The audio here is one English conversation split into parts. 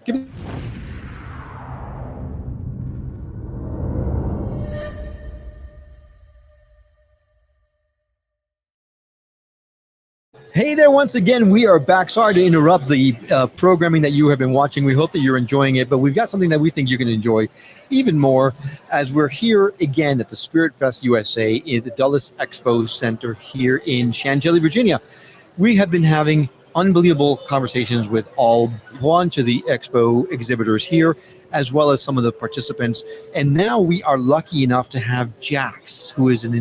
Hey there, once again, we are back. Sorry to interrupt the programming that you have been watching. We hope that you're enjoying it, but we've got something that we think you're going to enjoy even more as we're here again at the Spirit Fest USA in the Dulles Expo Center here in Chantilly, Virginia. We have been having unbelievable conversations with a bunch of the expo exhibitors here, as well as some of the participants. And now we are lucky enough to have Jax, who is an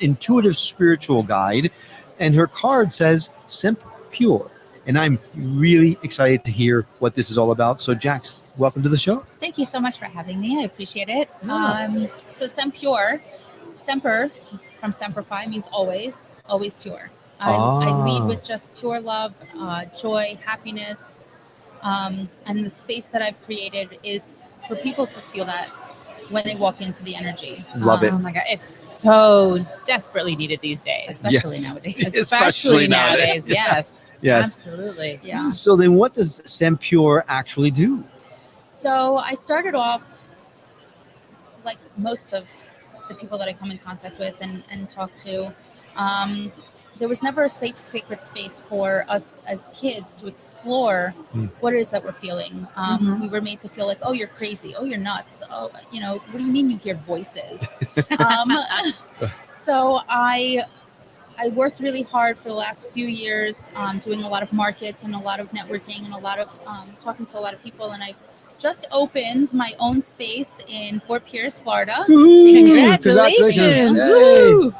intuitive spiritual guide. And her card says SempPure. And I'm really excited to hear what this is all about. So, Jax, welcome to the show. Thank you so much for having me. I appreciate it. Yeah. So SempPure, Semper from Semperfy means always, always pure. I lead with just pure love, joy, happiness. And the space that I've created is for people to feel that when they walk into the energy. Love it. Oh my God. It's so desperately needed these days. Especially nowadays. Especially nowadays. Yes. Yes. Absolutely. Yeah. So then what does SempPure actually do? So I started off like most of the people that I come in contact with and talk to. There was never a safe, sacred space for us as kids to explore what it is that we're feeling. We were made to feel like, oh, you're crazy. Oh, you're nuts. Oh, what do you mean you hear voices? So I worked really hard for the last few years doing a lot of markets and a lot of networking and a lot of talking to a lot of people. And I just opened my own space in Fort Pierce, Florida. Congratulations. Woo!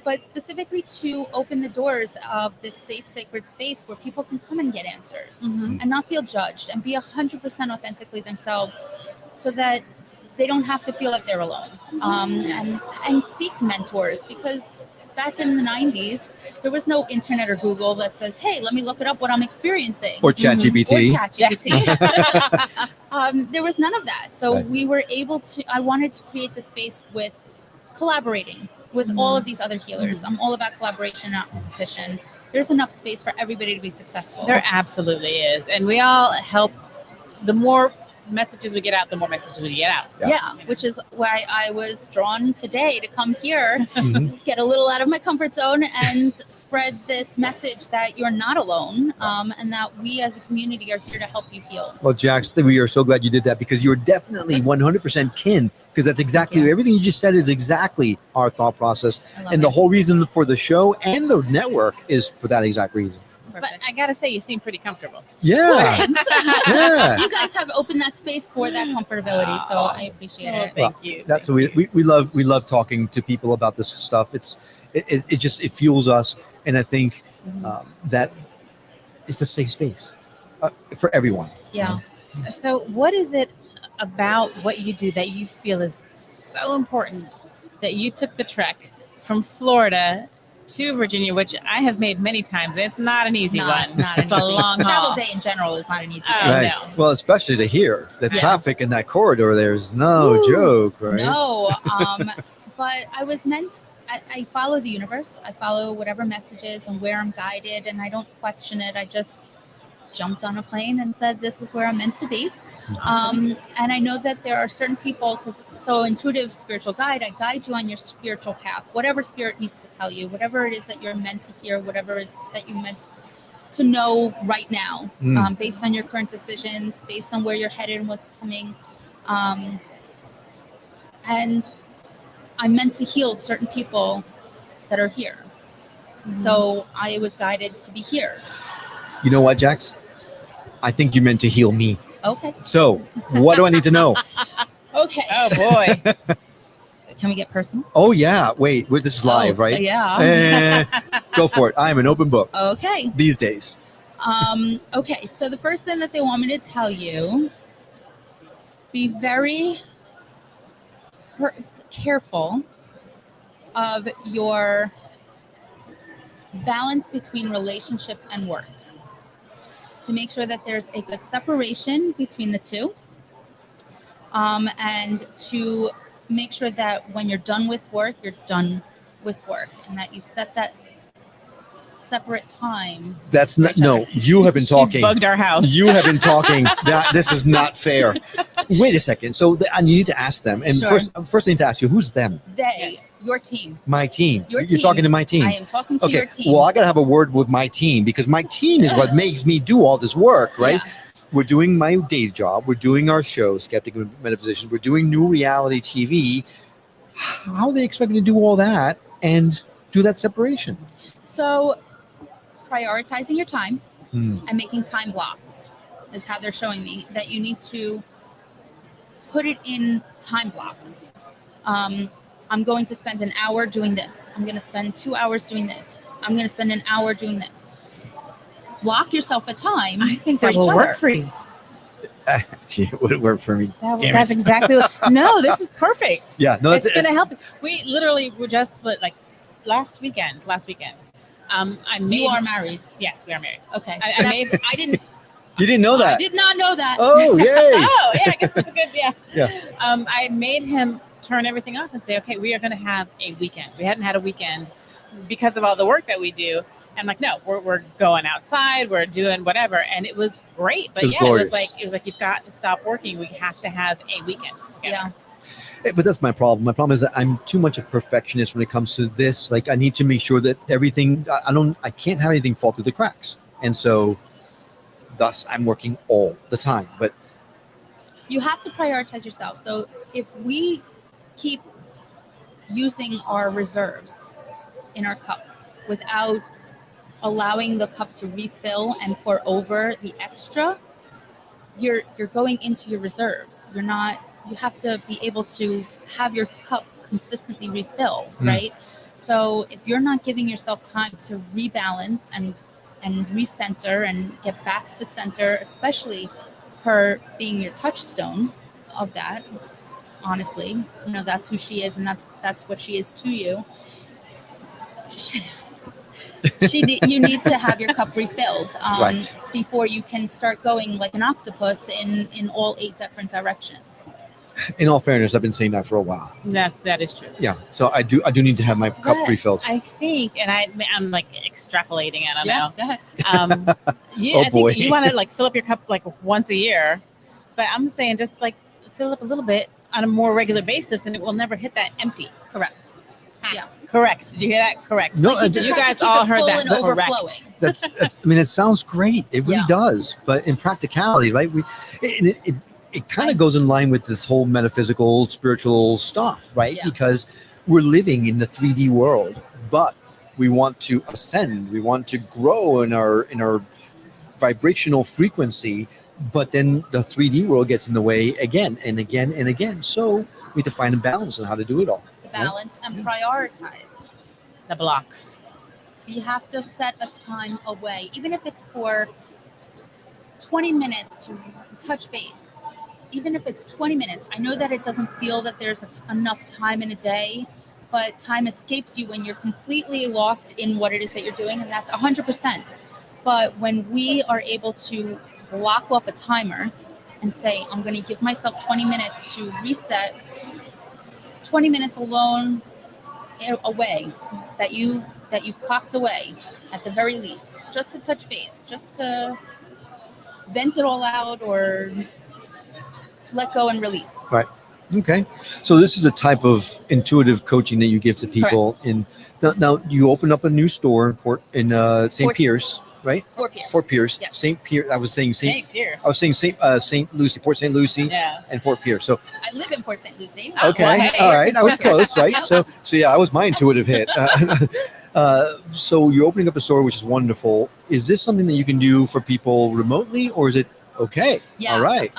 But specifically to open the doors of this safe, sacred space where people can come and get answers and not feel judged and be 100% authentically themselves so that they don't have to feel like they're alone. And seek mentors, because back in the 90s, there was no internet or Google that says, hey, let me look it up what I'm experiencing. Or ChatGPT. There was none of that. So we were able to, I wanted to create the space with collaborating with all of these other healers. I'm all about collaboration, not competition. There's enough space for everybody to be successful. There absolutely is. And we all help. The more messages we get out, the more messages we get out. Yeah, which is why I was drawn today to come here, get a little out of my comfort zone and spread this message that you're not alone, and that we as a community are here to help you heal. Well, Jax, we are so glad you did that, because you're definitely 100% kin, because that's exactly everything you just said is exactly our thought process. And the whole reason for the show and the network is for that exact reason. Perfect. But I got to say, you seem pretty comfortable. Yeah. Yeah. You guys have opened that space for that comfortability, so I appreciate it. Thank you. That's what we love talking to people about this stuff. It fuels us, and I think that it's a safe space for everyone. Yeah. So what is it about what you do that you feel is so important that you took the trek from Florida to Virginia, which I have made many times? It's not an easy one. It's a long haul. Travel day in general is not an easy Oh, day. Right. no. Well, especially to hear the traffic in that corridor. There's no joke, right? No, but I was meant. I follow the universe. I follow whatever messages and where I'm guided, and I don't question it. I just jumped on a plane and said, "This is where I'm meant to be." And I know that there are certain people, so intuitive spiritual guide, I guide you on your spiritual path, whatever spirit needs to tell you, whatever it is that you're meant to hear, whatever it is that you're meant to know right now, based on your current decisions, based on where you're headed and what's coming. And I'm meant to heal certain people that are here. So I was guided to be here. You know what, Jax? I think you meant to heal me. Okay. So what do I need to know? Okay. Oh boy. Can we get personal? Oh yeah. Wait, this is live, right? Yeah. Go for it. I am an open book Okay. these days. Okay. So the first thing that they want me to tell you, be very careful of your balance between relationship and work, to make sure that there's a good separation between the two, and to make sure that when you're done with work, you're done with work, and that you set that separate time. That's for not, each other. no, you have been She's talking. bugged our house. You have been talking. This is not fair. Wait a second. So and you need to ask them. And Sure. first I need to ask you, who's them? They, Yes. your team. My team. Your You're team. talking to my team. I am talking to Okay. your team. Well, I got to have a word with my team because my team is what makes me do all this work, right? Yeah. We're doing my day job. We're doing our show, Skeptic and Metaphysicians. We're doing new reality TV. How are they expecting to do all that and do that separation? So prioritizing your time Hmm. and making time blocks is how they're showing me that you need to put it in time blocks. I'm going to spend an hour doing this. I'm going to spend 2 hours doing this. I'm going to spend an hour doing this. Block yourself a time. I think for that each will other. work for you. It would work for me. Damn That's it. exactly what, no, this is perfect. Yeah, no, It's going to help. We literally were just, like last weekend, I made, You are married. yes, we are married. Okay. I made, I didn't. you didn't know I that. did not know that. Oh, yay! oh yeah, I guess that's a good, yeah. Yeah. I made him turn everything off and say, okay, we are going to have a weekend. We hadn't had a weekend because of all the work that we do. And like, no, we're going outside, we're doing whatever. And it was great. But It was yeah, glorious. it was like, you've got to stop working. We have to have a weekend together. Yeah. But that's my problem. My problem is that I'm too much of a perfectionist when it comes to this. Like I need to make sure that everything, I can't have anything fall through the cracks. And so thus I'm working all the time. But You have to prioritize yourself. So if we keep using our reserves in our cup without allowing the cup to refill and pour over the extra, you're going into your reserves. You have to be able to have your cup consistently refill, right? So if you're not giving yourself time to rebalance and recenter and get back to center, especially her being your touchstone of that, honestly, that's who she is and that's what she is to you. You need to have your cup refilled Right. before you can start going like an octopus in all 8 different directions. in all fairness, I've been saying that for a while. That is true. Yeah. So I do need to have my cup But refilled. I think, and I'm like extrapolating, I don't know. Go ahead. Oh, I boy. think you want to like fill up your cup like once a year, but I'm saying just like fill up a little bit on a more regular basis, and it will never hit that empty. Correct. Yeah. Correct. Did you hear that? Correct. No, Like I- you You just have guys to keep all it heard full that. and Correct. overflowing. That's I mean, it sounds great. It really Yeah. does. But in practicality, right? It kind of goes in line with this whole metaphysical, spiritual stuff, right? Yeah. Because we're living in the 3D world, but we want to ascend. We want to grow in our vibrational frequency, but then the 3D world gets in the way again and again and again. So we need to find a balance on how to do it all. The balance and prioritize. The blocks. You have to set a time away, even if it's for 20 minutes to touch base. Even if it's 20 minutes, I know that it doesn't feel that there's enough time in a day, but time escapes you when you're completely lost in what it is that you're doing, and that's 100%. But when we are able to block off a timer and say, I'm going to give myself 20 minutes to reset, 20 minutes alone away that you've clocked away at the very least, just to touch base, just to vent it all out or let go and release. Okay. So this is a type of intuitive coaching that you give to people. And now you open up a new store in St. Pierce, right? Fort Pierce. Fort Pierce. Yes. St. Pierce. I was saying St. Pierce. I was saying St. Lucie, Port St. Lucie, Yeah. and Fort Pierce. So I live in Port St. Lucie. okay, well, hey, all right, I was Fort Pierce. close, right? Yep. So yeah, I was my intuitive hit. So you're opening up a store, which is wonderful. Is this something that you can do for people remotely, or is it okay? Yeah. All right.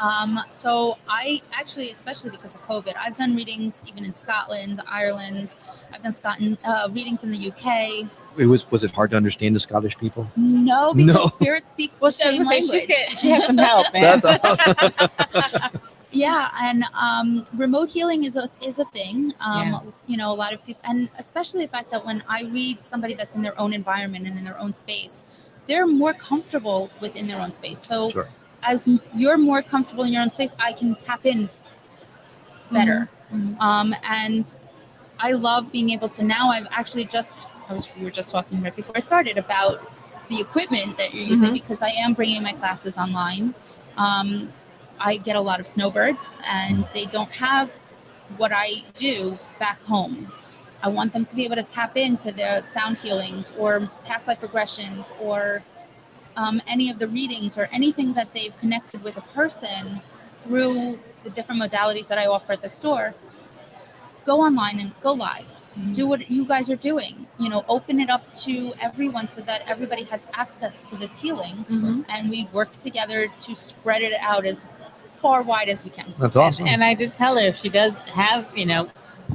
So I actually, especially because of COVID, I've done readings even in Scotland, Ireland. I've done readings in the UK. Was it hard to understand the Scottish people? No, because No. Spirit speaks Well, the same language. she has some help, man. That's awesome. Yeah, and remote healing is a thing. Yeah. A lot of people, and especially the fact that when I read somebody that's in their own environment and in their own space, they're more comfortable within their own space. So Sure. as you're more comfortable in your own space, I can tap in better. Mhm. And I love being able to now. I've actually just we were just talking right before I started about the equipment that you're using, because I am bringing my classes online. I get a lot of snowbirds, and they don't have what I do back home. I want them to be able to tap into their sound healings or past life regressions or any of the readings or anything that they've connected with a person through the different modalities that I offer at the store. Go online and go live. Do what you guys are doing. Open it up to everyone so that everybody has access to this healing, and we work together to spread it out as far wide as we can. That's awesome. And I did tell her if she does have,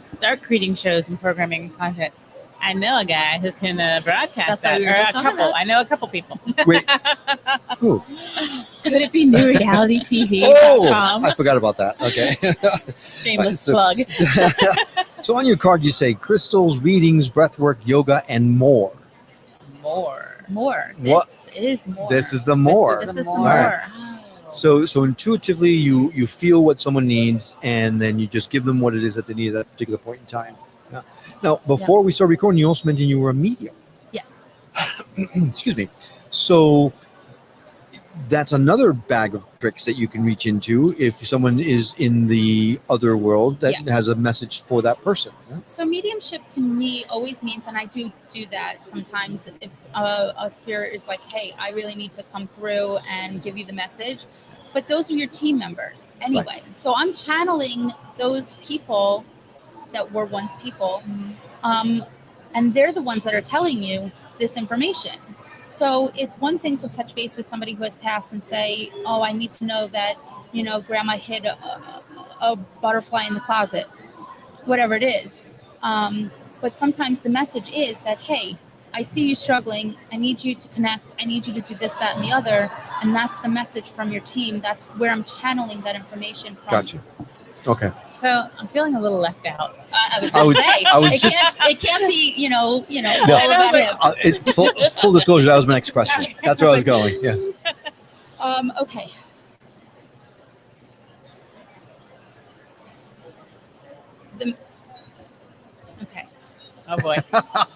start creating shows and programming and content, I know a guy who can broadcast That's what that, we were or just a talking couple. about. I know a couple people. Wait, who? Could it be newrealitytv.com? Oh, I forgot about that. Okay. Shameless So- plug. So on your card, you say crystals, readings, breathwork, yoga, and more. More. This is more. This is the more. This is the more. more. Right. So intuitively, you feel what someone needs, and then you just give them what it is that they need at that particular point in time. Yeah. Now, before we start recording, you also mentioned you were a medium. Yes. Excuse me. So that's another bag of tricks that you can reach into if someone is in the other world that has a message for that person. Yeah? So mediumship to me always means, and I do that sometimes, if a spirit is like, hey, I really need to come through and give you the message, but those are your team members anyway. So I'm channeling those people that were once people, and they're the ones that are telling you this information. So it's one thing to touch base with somebody who has passed and say, oh, I need to know that, grandma hid a butterfly in the closet, whatever it is. But sometimes the message is that, hey, I see you struggling. I need you to connect. I need you to do this, that, and the other. And that's the message from your team. That's where I'm channeling that information from. Gotcha. Okay. So I'm feeling a little left out. I was going to say, I was it can't be, all I know, about him. Full disclosure, that was my next question. That's where I was going. Yeah. Okay. Okay. Oh boy.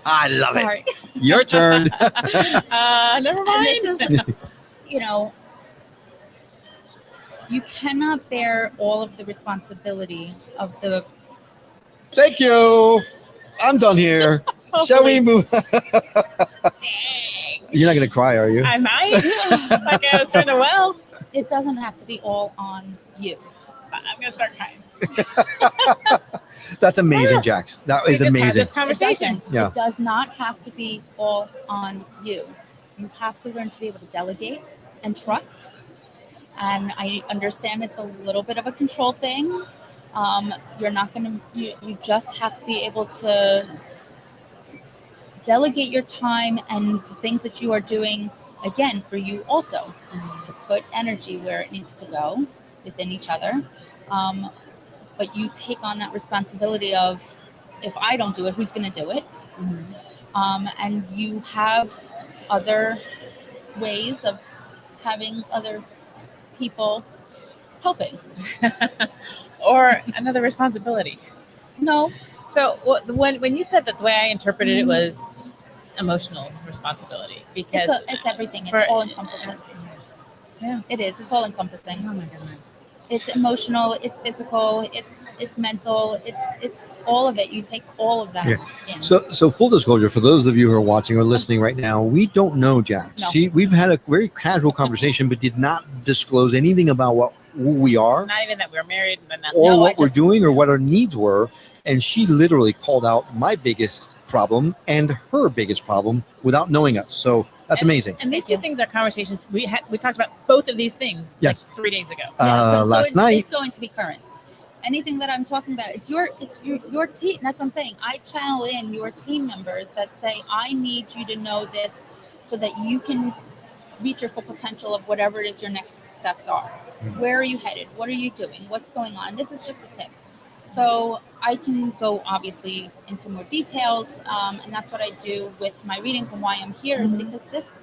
I love Sorry. it. Your turn. Never mind. And this is, you cannot bear all of the responsibility of the. Thank you. I'm done here. Shall we move? Dang. You're not going to cry, are you? I might. Like I was trying to It doesn't have to be all on you. I'm gonna start crying. That's amazing, Jax. That We is just had amazing. this conversation. It doesn't. Yeah. It does not have to be all on you. You have to learn to be able to delegate and trust. And I understand it's a little bit of a control thing. You're not going to, you just have to be able to delegate your time and the things that you are doing, again, for you also, to put energy where it needs to go within each other. But you take on that responsibility of, if I don't do it, who's going to do it? And you have other ways of having other people helping. Or another responsibility. No. So when you said that, the way I interpreted it was emotional responsibility, because It's everything. It's for- all encompassing. Yeah. It is. It's all encompassing. Oh my goodness. It's emotional. It's physical. It's mental. It's all of it. You take all of that in. So full disclosure, for those of you who are watching or listening right now, we don't know Jax. No. We've had a very casual conversation, but did not disclose anything about who we are Not even that we're married, but not or No, what I we're just- doing or what our needs were. And she literally called out my biggest problem and her biggest problem without knowing us. So that's amazing. And these Thank two things are conversations we talked about both of these things Yes. like 3 days ago. So Last night, it's going to be current. Anything that I'm talking about, it's your team. That's what I'm saying. I channel in your team members that say, I need you to know this so that you can reach your full potential of whatever it is your next steps are. Where are you headed? What are you doing? What's going on? This is just the tip. So I can go obviously into more details, and that's what I do with my readings and why I'm here is because this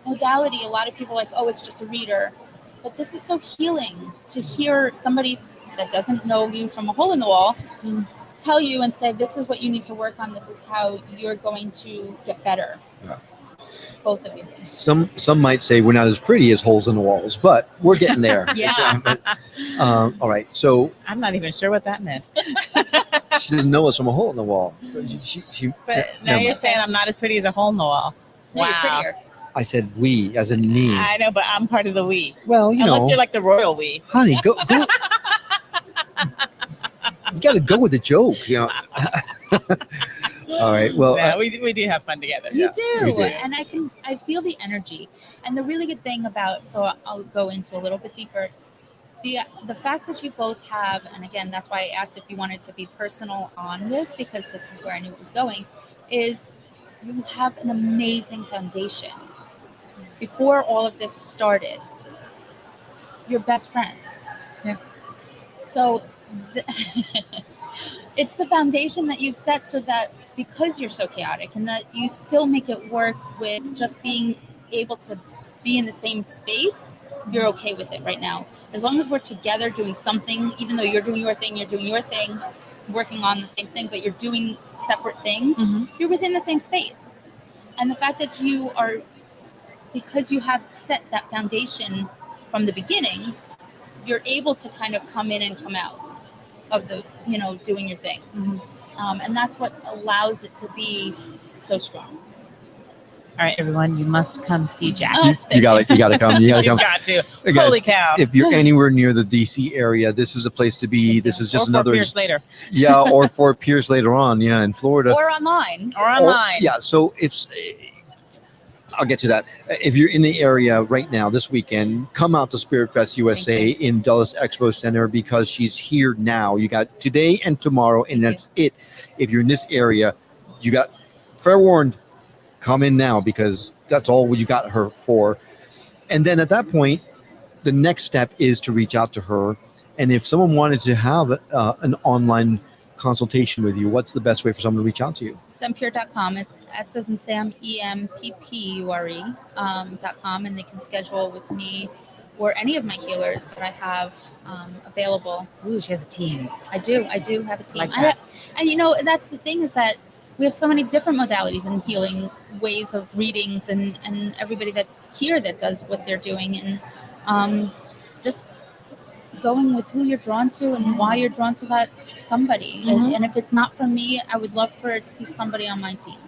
modality, a lot of people are like, oh, it's just a reader. But this is so healing to hear somebody that doesn't know you from a hole in the wall tell you and say, this is what you need to work on. This is how you're going to get better. Yeah. Both of you. Some might say we're not as pretty as holes in the walls, but we're getting there. Yeah. All right. So I'm not even sure what that meant. she doesn't know us from a hole in the wall. So she But now never you're mind. saying I'm not as pretty as a hole in the wall. No, you're prettier. I said we, as in me. I know, but I'm part of the we. Well, you Unless know, you're like the royal we. honey, go. You got to go with the joke, you know. All right. Well, Yeah, we do have fun together. You we do, do. and I feel the energy. And the really good thing about, so I'll go into a little bit deeper. The fact that you both have, and again, that's why I asked if you wanted to be personal on this, because this is where I knew it was going, is you have an amazing foundation. Before all of this started, you're best friends. Yeah. So it's the foundation that you've set so that because you're so chaotic and that you still make it work with just being able to be in the same space, you're okay with it right now. As long as we're together doing something, even though you're doing your thing, working on the same thing, but you're doing separate things, you're within the same space. And the fact that you are, because you have set that foundation from the beginning, you're able to kind of come in and come out of the, doing your thing. And that's what allows it to be so strong. All right, everyone, you must come see Jax. you got to come. You got to You come. got to. Hey, guys, Holy cow. if you're anywhere near the DC area, this is a place to be. This is just Or another. Fort Pierce later. Yeah, or Fort Pierce later on. Yeah, in Florida. Or online. Or online. Yeah, so I'll get to that. If you're in the area right now this weekend, come out to Spirit Fest USA in Dulles Expo Center because she's here now. You got today and tomorrow, and that's it. If you're in this area, you got fair warned, come in now because that's all you got her for. And then at that point, the next step is to reach out to her. And if someone wanted to have an online consultation with you, what's the best way for someone to reach out to you? SempPure.com. It's S as in Sam, EMPPURE.com, and they can schedule with me or any of my healers that I have available. Ooh, she has a team. I do have a team. Like that. And that's the thing, is that we have so many different modalities and healing ways of readings, and everybody that does what they're doing, and just going with who you're drawn to and why you're drawn to that somebody. And if it's not from me, I would love for it to be somebody on my team.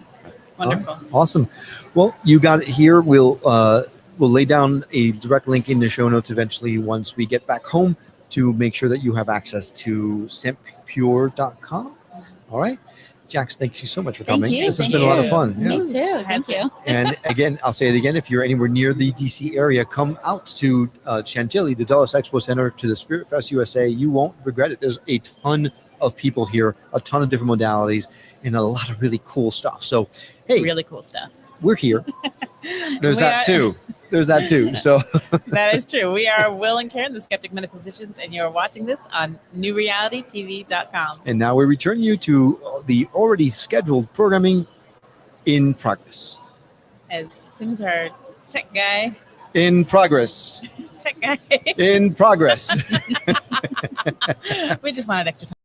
Wonderful. Awesome. Well, you got it here. We'll lay down a direct link in the show notes eventually once we get back home to make sure that you have access to SempPure.com. All right. Jax, thank you so much for coming. you. This has Thank been a lot of you. fun. Yeah. Me too. Thank you. And again, I'll say it again. If you're anywhere near the DC area, come out to Chantilly, the Dulles Expo Center, to the Spirit Fest USA. You won't regret it. There's a ton of people here, a ton of different modalities, and a lot of really cool stuff. So, hey, Really cool stuff. we're here. There's We that too. There's that too. So That is true. We are Will and Karen, the Skeptic Metaphysicians, and you're watching this on NewRealityTV.com. and now we return you to the already scheduled programming in progress. As soon as our tech guy, In progress. tech guy, In progress. we just wanted extra time.